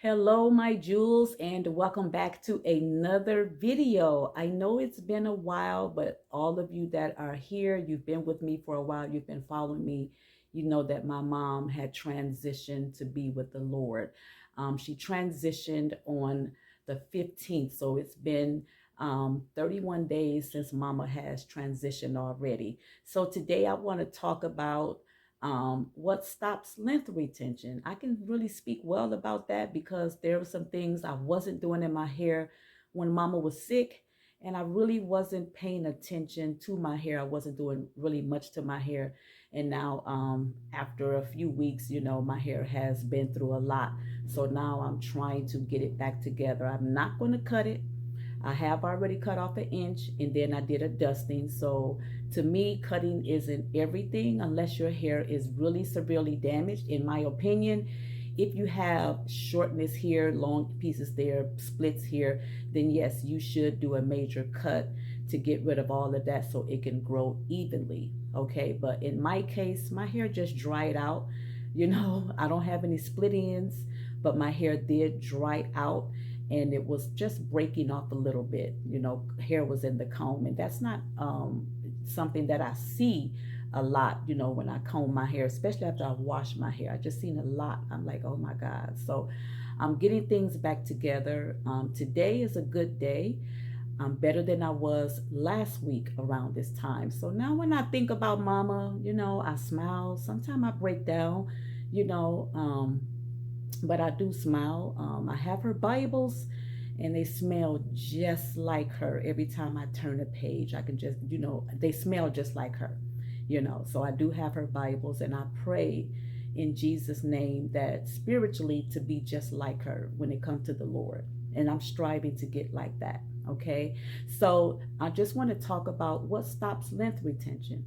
Hello, my jewels, and welcome back to another video. I know it's been a while, but all of you that are here, you've been with me for a while, you've been following me. You know that my mom had transitioned to be with the Lord. She transitioned on the 15th, so it's been 31 days since Mama has transitioned already. So today I want to talk about what stops length retention. I can really speak well about that because there were some things I wasn't doing in my hair when Mama was sick, and I really wasn't paying attention to my hair. I wasn't doing really much to my hair. And now, after a few weeks, my hair has been through a lot. So now I'm trying to get it back together. I'm not going to cut it. I have already cut off an inch and then I did a dusting. So to me, cutting isn't everything unless your hair is really severely damaged, in my opinion. If you have shortness here, long pieces there, splits here, then yes, you should do a major cut to get rid of all of that so it can grow evenly. Okay, but in my case, my hair just dried out. I don't have any split ends, but my hair did dry out and it was just breaking off a little bit. Hair was in the comb, and that's not something that I see a lot, when I comb my hair, especially after I wash my hair. I just seen a lot. I'm like, oh my God. So I'm getting things back together. Today is a good day. I'm better than I was last week around this time. So now when I think about Mama, I smile. Sometimes I break down, you know, um, but I do smile. I have her Bibles and they smell just like her. Every time I turn a page, I can just, they smell just like her, So I do have her Bibles and I pray in Jesus' name that spiritually to be just like her when it comes to the Lord. And I'm striving to get like that. Okay. So I just want to talk about what stops length retention.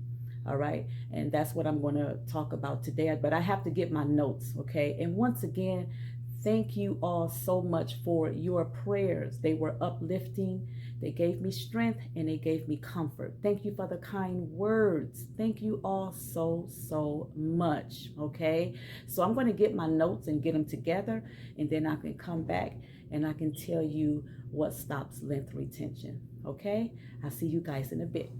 All right. And that's what I'm going to talk about today. But I have to get my notes. Okay. And once again, thank you all so much for your prayers. They were uplifting. They gave me strength and they gave me comfort. Thank you for the kind words. Thank you all so, so much. Okay. So I'm going to get my notes and get them together, and then I can come back and I can tell you what stops length retention. Okay. I'll see you guys in a bit.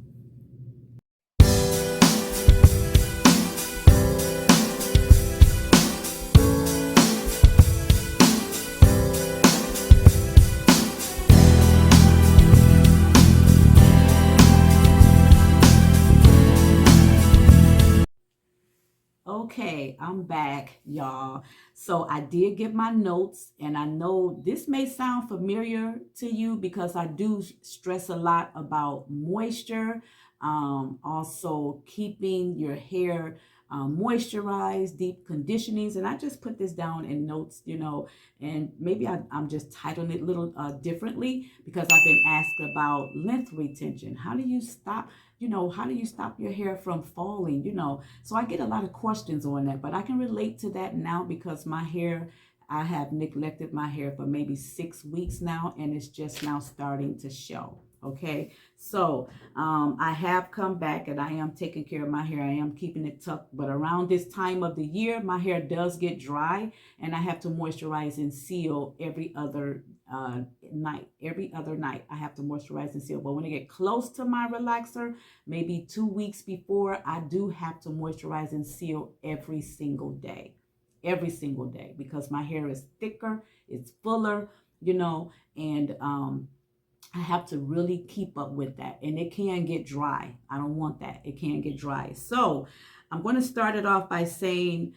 Okay, I'm back, y'all. So I did get my notes, and I know this may sound familiar to you because I do stress a lot about moisture, also keeping your hair moisturized, deep conditionings. And I just put this down in notes, and maybe I'm just titling it a little differently because I've been asked about length retention. How do you stop your hair from falling? So I get a lot of questions on that, but I can relate to that now because I have neglected my hair for maybe 6 weeks now, and it's just now starting to show. Okay, so I have come back and I am taking care of my hair. I am keeping it tucked, but around this time of the year, my hair does get dry, and I have to moisturize and seal every other night. Every other night, I have to moisturize and seal. But when I get close to my relaxer, maybe 2 weeks before, I do have to moisturize and seal every single day. Every single day, because my hair is thicker, it's fuller, and I have to really keep up with that. And it can get dry. I don't want that. It can get dry. So I'm going to start it off by saying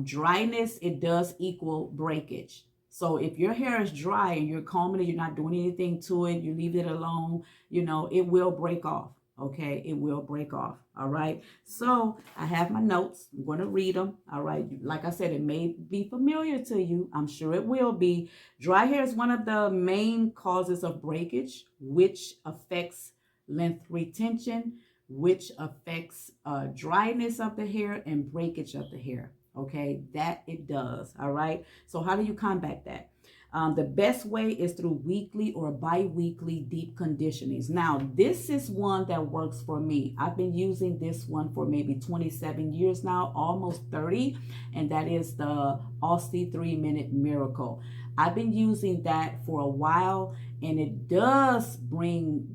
dryness, it does equal breakage. So if your hair is dry and you're combing it, you're not doing anything to it, you leave it alone, it will break off. Okay, it will break off. All right. So I have my notes. I'm going to read them. All right. Like I said, it may be familiar to you. I'm sure it will be. Dry hair is one of the main causes of breakage, which affects length retention, which affects dryness of the hair and breakage of the hair. Okay, that it does. All right. So how do you combat that? The best way is through weekly or bi-weekly deep conditionings. Now, this is one that works for me. I've been using this one for maybe 27 years now, almost 30, and that is the Aussie 3-Minute Miracle. I've been using that for a while, and it does bring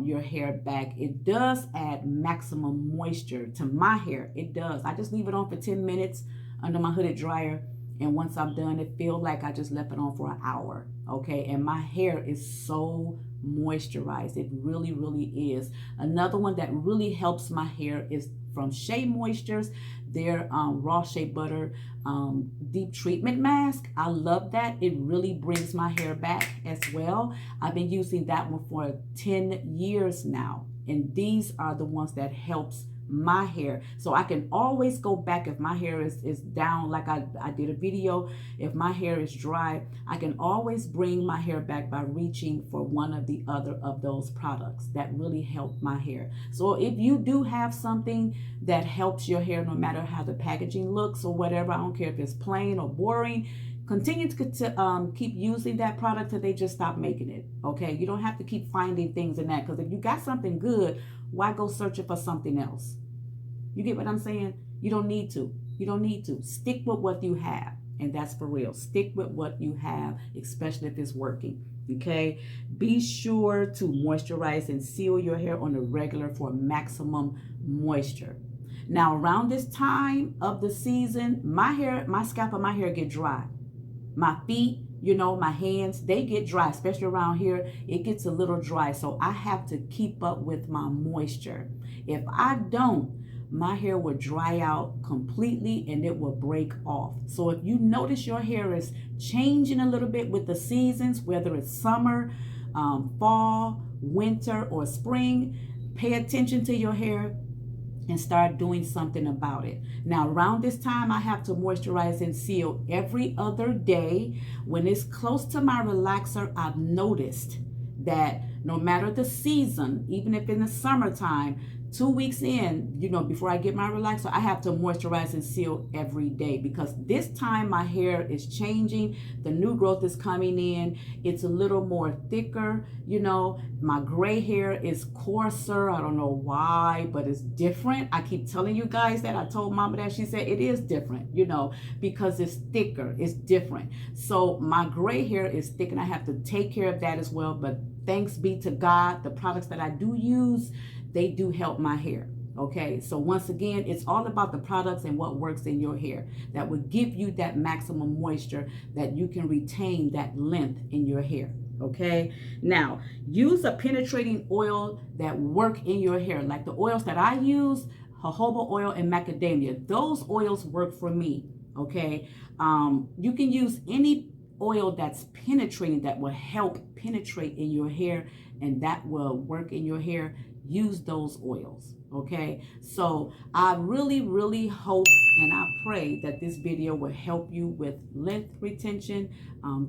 your hair back. It does add maximum moisture to my hair. It does. I just leave it on for 10 minutes under my hooded dryer, and once I'm done, it feels like I just left it on for an hour. Okay, and my hair is so moisturized. It really, really is. Another one that really helps my hair is from Shea Moistures, their raw shea butter deep treatment mask. I love that. It really brings my hair back as well. I've been using that one for 10 years now, and these are the ones that helps my hair. So I can always go back if my hair is down, like I did a video. If my hair is dry, I can always bring my hair back by reaching for one of the other of those products that really help my hair. So if you do have something that helps your hair, no matter how the packaging looks or whatever, I don't care if it's plain or boring, continue to keep using that product till they just stop making it. Okay, you don't have to keep finding things in that, because if you got something good, why go searching for something else? You get what I'm saying? You don't need to. You don't need to. Stick with what you have, and that's for real. Stick with what you have, especially if it's working. Okay, be sure to moisturize and seal your hair on a regular for maximum moisture. Now, around this time of the season, my scalp and my hair get dry. My feet, you know, my hands, they get dry, especially around here. It gets a little dry, so I have to keep up with my moisture. If I don't, my hair will dry out completely and it will break off. So if you notice your hair is changing a little bit with the seasons, whether it's summer, fall, winter, or spring, pay attention to your hair and start doing something about it. Now, around this time, I have to moisturize and seal every other day. When it's close to my relaxer, I've noticed that no matter the season, even if in the summertime, 2 weeks in, you know, before I get my relaxer, I have to moisturize and seal every day, because this time my hair is changing. The new growth is coming in. It's a little more thicker. You know, my gray hair is coarser. I don't know why, but it's different. I keep telling you guys that. I told Mama that. She said it is different, you know, because it's thicker. It's different. So my gray hair is thick, and I have to take care of that as well. But thanks be to God, the products that I do use, they do help my hair. Okay, so once again, it's all about the products and what works in your hair that will give you that maximum moisture, that you can retain that length in your hair. Okay, now use a penetrating oil that work in your hair, like the oils that I use, jojoba oil and macadamia. Those oils work for me. Okay, you can use any oil that's penetrating, that will help penetrate in your hair, and that will work in your hair. Use those oils. Okay, so I really hope and I pray that this video will help you with length retention,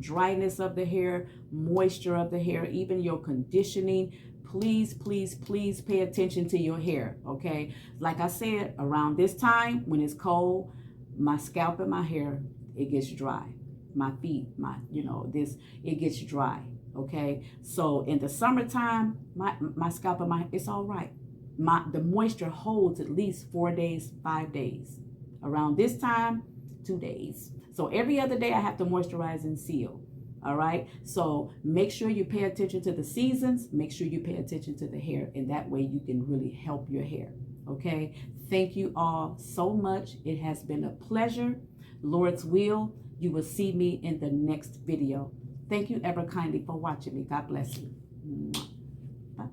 dryness of the hair, moisture of the hair, even your conditioning. Please pay attention to your hair. Okay, like I said, around this time when it's cold, my scalp and my hair, it gets dry. My feet, it gets dry. Okay, so in the summertime, my scalp and it's all right. The moisture holds at least 4 days, 5 days. Around this time, 2 days. So every other day I have to moisturize and seal. All right, so make sure you pay attention to the seasons. Make sure you pay attention to the hair, and that way you can really help your hair. Okay, thank you all so much. It has been a pleasure. Lord's will, you will see me in the next video. Thank you ever kindly for watching me. God bless you. Bye.